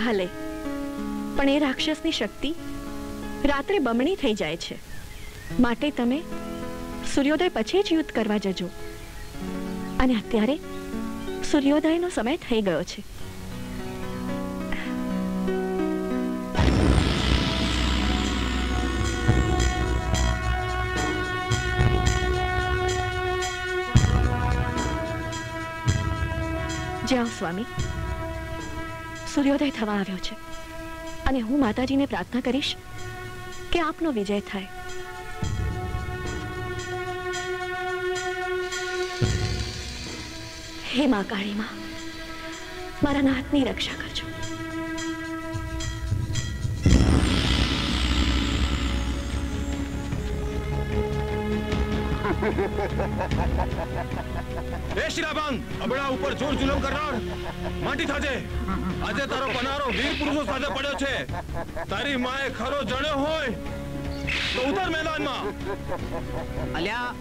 ભલે, પણ એ રાક્ષસની શક્તિ રાત્રે બમણી થઈ જાય છે, માટે તમે સૂર્યોદય પછી જ યુદ્ધ કરવા જજો. અને અત્યારે સૂર્યોદયનો સમય થઈ ગયો છે. જાઓ સ્વામી, સૂર્યોદય થવા આવ્યો છે અને હું માતાજીને પ્રાર્થના કરીશ કે આપનો વિજય થાય. હે મા કાળી માં, મારા નાથની રક્ષા કરજો. શિલાભાંગ, અબડા ઉપર જોર જુલમ કરનાર માટી થાજે. આજે તારો પનારો વીર પુરુષો સાથે પડ્યો છે. તારી માએ ખરો જણ્યો હોય તો ઉતર મેદાનમાં. અલ્યા,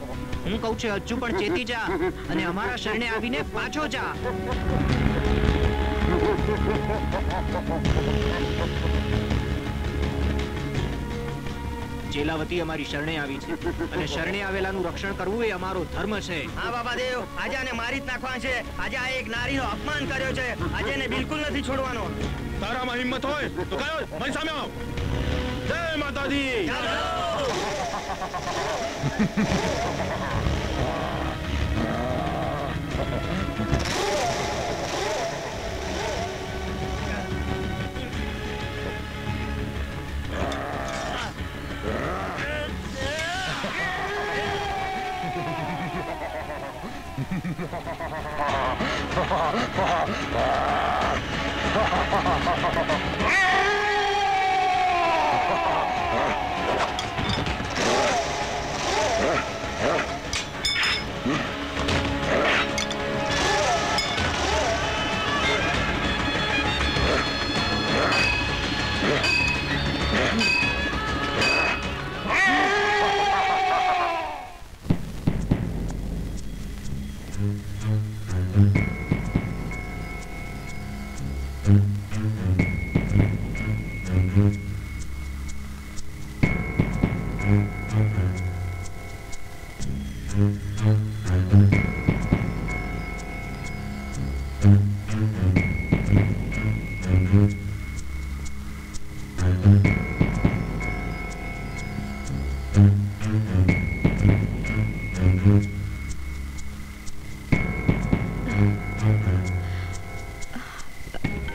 હું કહું છું હજુ પણ ચેતી જા અને અમારા શરણે આવીને પાછો જા. જેલાવતી અમારી શરણે આવી છે અને શરણે આવેલાનું રક્ષણ કરવું એ અમારો ધર્મ છે. હા બાબા દેવ, આજે આને મારી જ નાખવા છે. આજે આ એક નારીનો અપમાન કર્યો છે. આજે એને બિલકુલ નથી છોડવાનો. તારામાં હિંમત હોય તો કયો મારી સામે આવ. જય માતાજી.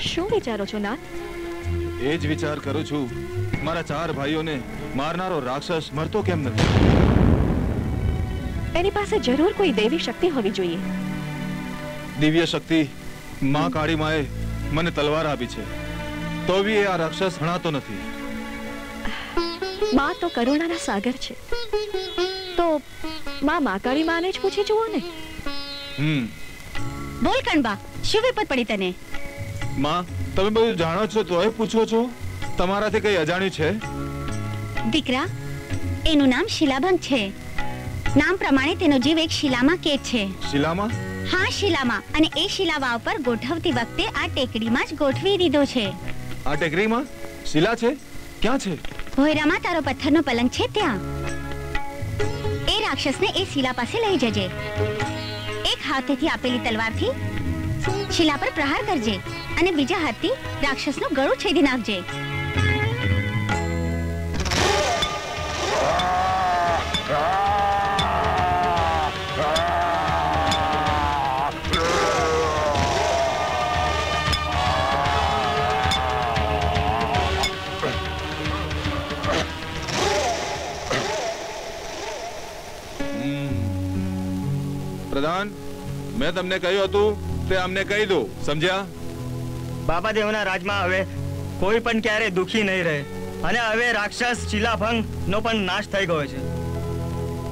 શું વિચારો છો નાથ? એ જ વિચાર કરું છું, મારા 4 ભાઈઓને મારનારો રાક્ષસ મરતો કેમ નથી? એની પાસે જરૂર કોઈ દેવી શક્તિ હોવી જોઈએ. દિવ્ય શક્તિ માં કાળી માએ મને તલવાર આપી છે, તો બી આ રાક્ષસ હણાતો નથી. માં તો કરુણાના સાગર છે, તો માં કાળી માને જ પૂછી જુઓ ને. બોલ કણબા, શું વિપત પડી તને? માં, તમે બધું જાણો છો તોય પૂછો છો? તમારાથી કઈ અજાણ્યું છે? દીકરા, એનું નામ શિલાભંગ છે. નામ પ્રમાણે તેનો જીવ એક શિલામાં કેદ છે. શિલામાં? હા, શિલામાં. અને એ શિલાવા ઉપર ગોઠવતી વખતે આ ટેકડીમાં જ ગોઠવી દીધો છે. આ ટેકરીમાં શિલા છે? ક્યાં છે? ભોયરામાં તારો પથ્થરનો પલંગ છે ત્યાં. એ રાક્ષસને એ શિલા પાસે લઈ જજે. એક હાથેથી આપેલી તલવારથી શિલા પર પ્રહાર કરજે અને બીજા હાથથી રાક્ષસનું ગળું છેદી નાખજે. પ્રધાન, મેં તમને કહ્યું હતું તે અમને કહી દો, સમજ્યા? બાબા દેવના રાજમાં હવે કોઈ પણ ક્યારે દુખી નહીં રહે. અને હવે રાક્ષસ શિલાભંગ નો પણ નાશ થઈ ગયો છે.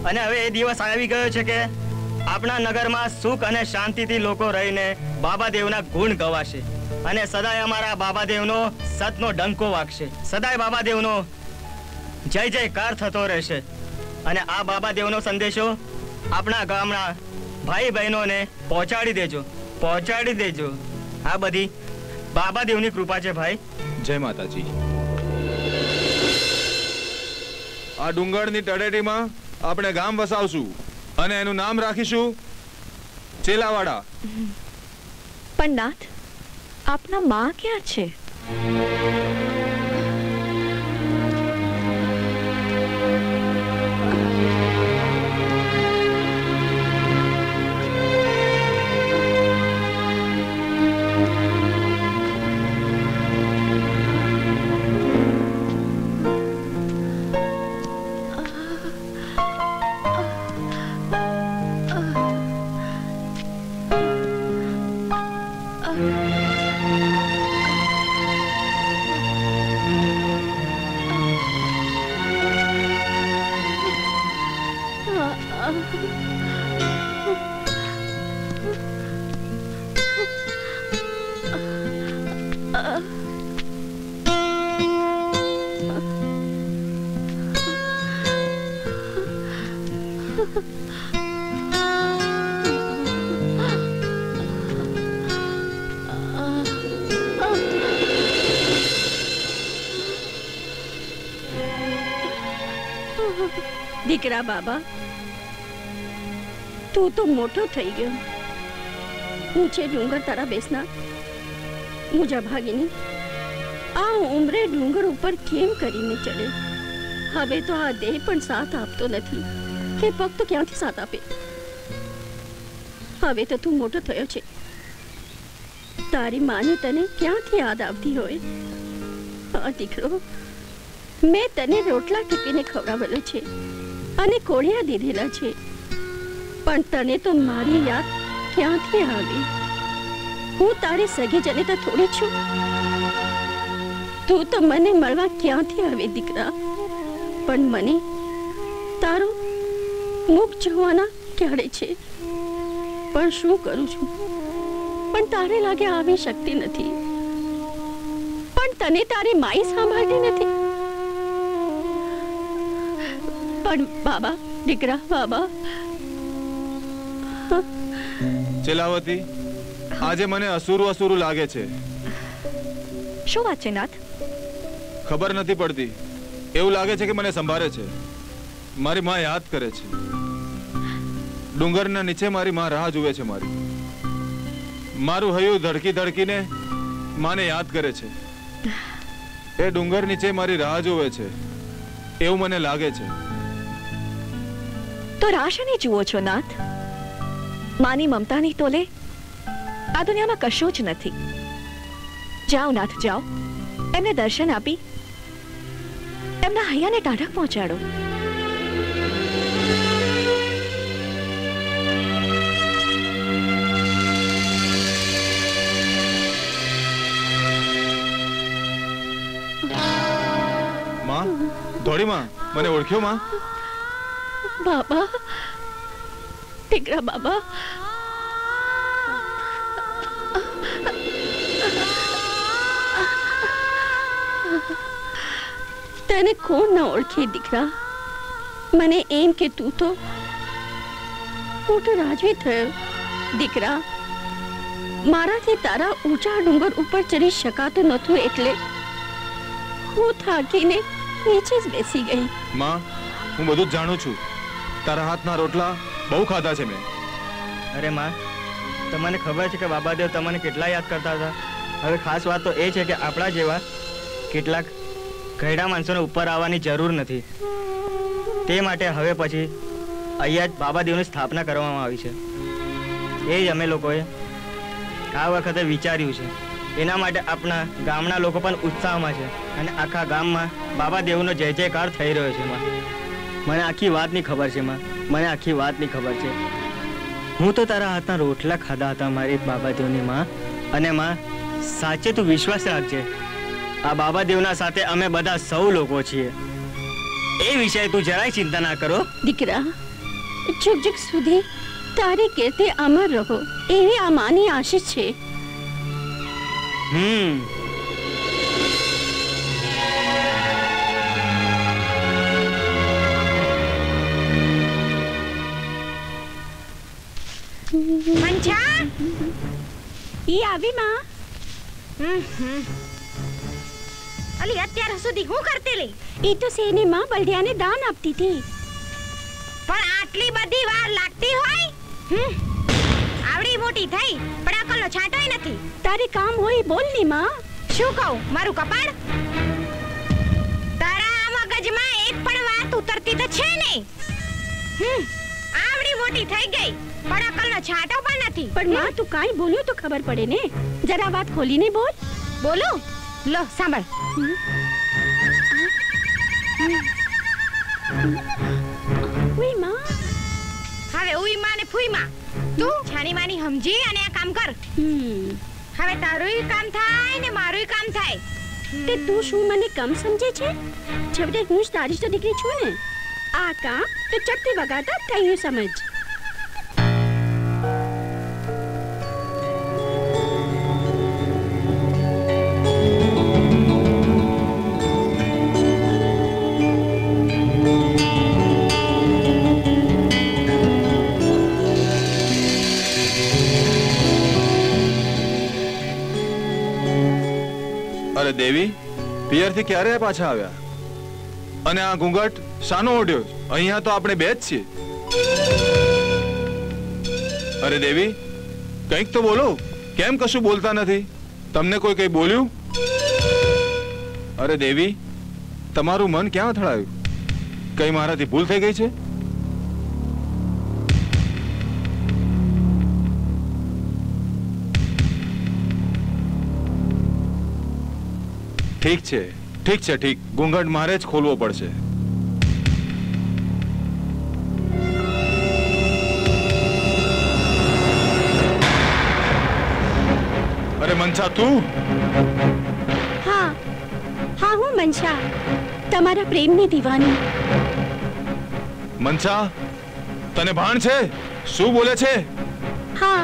અને હવે એ દિવસ આવી ગયો છે કે આપણા નગરમાં સુખ અને શાંતિથી લોકો રહીને બાબા દેવના ગુણ ગવાશે અને સદાય અમારા બાબા દેવનો સતનો ડંકો વાગશે. સદાય બાબા દેવનો જય જયકાર થતો રહેશે. અને આ બાબા દેવનો સંદેશો આપણા ગામના ભાઈ બહેનોને પહોંચાડી દેજો. આ બધી બાબા દેવની કૃપા છે ભાઈ. જય માતાજી. આ ડુંગરની તળેટીમાં આપણે ગામ વસાવશું અને એનું નામ રાખીશું ચેલાવાડા. પણ નાથ, આપના માં ક્યાં છે? દીકરા બાબા, તું તો મોટો થઈ ગયો. ઊંચે ડુંગર તારા બેસના મુજા ભાગીની આ ઉંમરે ડુંગર ઉપર કેમ કરીને ચડે? હવે તો આ દેહ પણ સાથ આપતો નથી કે પગ તો ક્યાંથી સાથ આપે? હવે તો તું મોટો થયો છે. તારી માને તને ક્યાંથી યાદ આવતી હોય? હા દીકરો, મેં તને રોટલા ટીપીને ખવડાવેલો છે અને કોળિયા દીધેલા છે, પણ તને તો મારી યાદ ક્યાંથી આવી? હું તારી સગી જનેતા થોડી છું. તું તો મને મળવા ક્યાંથી આવે દીકરા? પણ મને તારું મુખ જોવાના ક્યારે છે? પણ શું કરું છું? પણ તારે લાગે આવી શક્તિ નથી. પણ તને તારી માઈ સાંભળતી નથી. પણ બાબા, દીકરા બાબા. ચેલાવતી, આજે મને અસુરું અસુરું લાગે છે. શું વાત છે નાથ? ખબર નથી પડતી. એવું લાગે છે કે મને સંભાળે છે. મારી માં યાદ કરે છે. ડુંગરના નીચે મારી માં રાહ જુએ છે. મારું હૈયું ધડકી ધડકીને માને યાદ કરે છે. એ ડુંગર નીચે મારી રાહ જુએ છે એવું મને લાગે છે. તો રાશને જુઓ છો નાથ? માની મમતાની તોલે આ દુનિયામાં કશું જ નથી. જાઓ નાથ, જાઓ. એમને દર્શન આપી એમના હૈયાને ટાઢક પહોંચાડો. માં, ધોળી માં, મને ઓળખ્યો માં? બાબા, દીકરા બાબા. તને કોણ ના ઓળખે દીકરા? મને એમ કે તું તો મોટો રાજવી થયો. દીકરા, મારાથી તારા ઊંચા ડુંગર ઉપર ચડી શકાતું નહોતું એટલે હું થાકીને નીચે જ બેસી ગઈ. માં, હું બધું જ જાણું છું. તારા હાથના રોટલા બહુ ખાધા છે મેં. અરે માં, તમને ખબર છે કે બાબાદેવ તમને કેટલા યાદ કરતા હતા? હવે ખાસ વાત તો એ છે કે આપણા જેવા કેટલાક ઘરડા માણસોને ઉપર આવવાની જરૂર નથી. તે માટે હવે પછી અહીંયા જ બાબાદેવની સ્થાપના કરવામાં આવી છે. એ જ અમે લોકોએ આ વખતે વિચાર્યું છે. એના માટે આપણા ગામના લોકો પણ ઉત્સાહમાં છે અને આખા ગામમાં બાબાદેવનો જય જયકાર થઈ રહ્યો છે. માં, મને આખી વાતની ખબર છે. માં, મને આખી વાતની ખબર છે. હું તો તારા હાથના રોટલા ખાધા હતા મારી બાબાદેવની માં. અને માં, સાચે તું વિશ્વાસ રાખજે, આ બાબાદેવના સાથે અમે બધા સૌ લોકો છીએ. એ વિષય તું જરાય ચિંતા ના કરો. દીકરા, જુગ જુગ સુધી તારી કીર્તિ અમર રહો એવી આ માની આશીષ છે. મંજા, ઈ આવી માં. અલી અત્યાર સુધી હું કરતી લી? એ તો સેની માં બળદિયાને દાન આપતી હતી. પણ આટલી બધી વાર લાગતી હોય? આવડી મોટી થઈ પણ અકલનો છાંટોય નથી. તારે કામ હોય બોલ ની માં. શું કહું? મારું કપાળ? તારા આ મગજમાં એક પણ વાત ઉતરતી તો છે નહીં. આવડી મોટી થઈ ગઈ પણ અકલનો છાંટો પણ નથી. પણ માં તું કાઈ બોલ્યું તો ખબર પડે ને. જરા વાત ખોલીને બોલ. બોલું? લો સાંભળ. ઉઈ માં. હવે ઉઈ માં ને ફૂઈ માં તું છાની માની સમજી અને આ કામ કર. હવે તારુંય કામ થાય ને મારુંય કામ થાય. તે તું શું મને કમ સમજે છે? છેવટે હું જ તારી જ દીકરી છું ને. આ કામ તો ચપટી વગાડતા થયું સમજ. અરે દેવી, પિયરથી ક્યારે પાછા આવ્યા? અને આ ઘૂંઘટ શાનો ઓઢ્યો? અહીંયા તો આપણે બે જ છીએ. અરે દેવી, કંઈક તો બોલો. કેમ કશું બોલતા નથી? તમને કોઈ કંઈ બોલ્યું? અરે દેવી, તમારું મન ક્યાં અથડાયું? કઈ મારાથી ભૂલ થઈ ગઈ છે? ઠીક છે, ઠીક છે, ઠીક. ઘૂંઘટ મારે જ ખોલવો પડશે. અરે મનસા, તું? હા હા, હું મનસા, તમારા પ્રેમની દીવાની. મનસા, તને ભાન છે? શું બોલે છે? હા,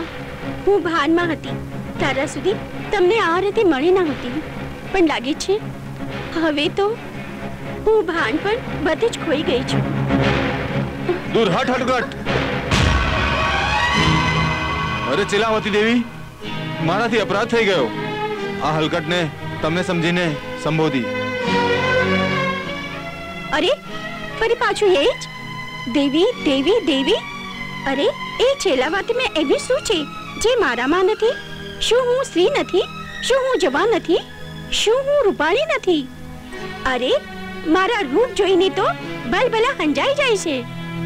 હું ભાનમાં હતી. તારા સુધી તમને આ રીતે મળી ન હતી. પણ લાગે છે હવે તો હું ભાન પણ બધે જ ખોઈ ગઈ છું. દૂર હટ, હટગટ. અરે ચિલાવતી દેવી, મારાથી અપરાધ થઈ ગયો. આ હલકટને તમને સમજીને સંબોધી. અરે ફરી પાછું એ જ દેવી દેવી દેવી. અરે એ છેલ્લા મેં એવી શું છે જે મારામાં નથી? શું હું સ્ત્રી નથી? શું હું જવાન નથી? શું હું રૂપાળી નથી? અરે મારા રૂપ જોઈને તો ભલભલા હંજાઈ જાય છે.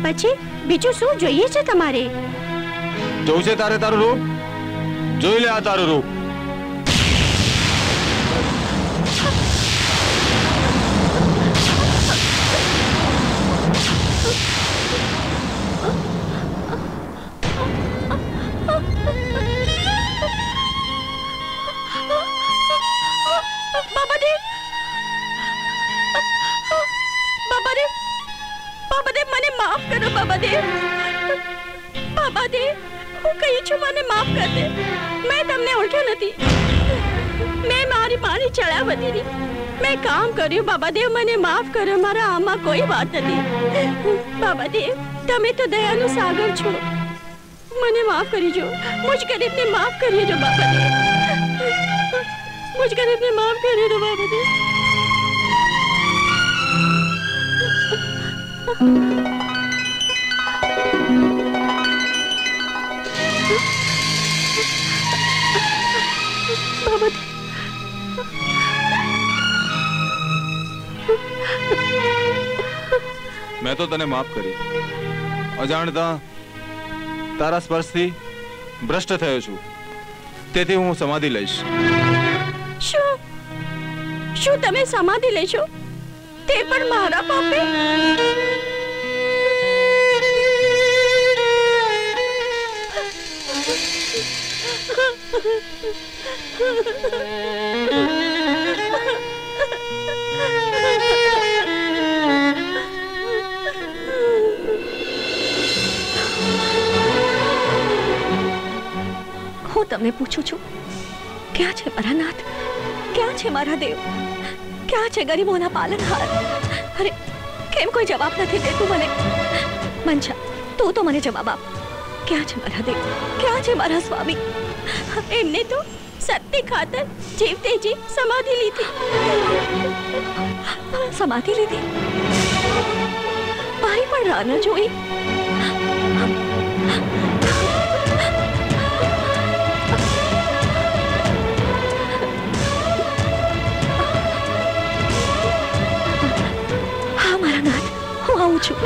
પછી બીજું શું જોઈએ છે તમારે? જોવું છે તારે તારું રૂપ? જોઈ લે આ તારું રૂપ. મને માફ કરો બાબાદેવ. બાબાદેવ, હું કહી છું મને માફ કર દે. મેં તમને ઓળખ્યો નથી. મેં મારી માની ચડાવતી હતી. મેં કામ કર્યું. બાબાદેવ મને માફ કરો. મારા આમાં કોઈ વાત નથી. બાબાદેવ, તમે તો દયાનો સાગર છો. મને માફ કરજો. મુझ ગરીબને માફ કરજો બાબાદેવ. મુझ ગરીબને માફ કરજો બાબાદેવ. મેં તો તને માફ કરી. અજાણતા તારા સ્પર્શથી ભ્રષ્ટ થયો છું. તેથી હું સમાધિ લઈશ. શું તમે સમાધિ લેશો? તે પણ મારા પાપે? હું તમને પૂછું છું, ક્યાં છે મારા નાથ? ક્યાં છે મારા દેવ? ક્યાં છે ગરીબોના પાલનહાર? અરે કેમ કોઈ જવાબ નથી દેતું મને? મનસા, તું તો મને જવાબ આપ. ક્યાં છે મારા દેવ? ક્યાં છે મારા સ્વામી? એમને તો સત્ય ખાતર જીવતેજી સમાધિ લીધી. સમાધિ લીધી? મારી પણ રાહ ન જોઈ. હા મારા નાથ, હું આવું છું.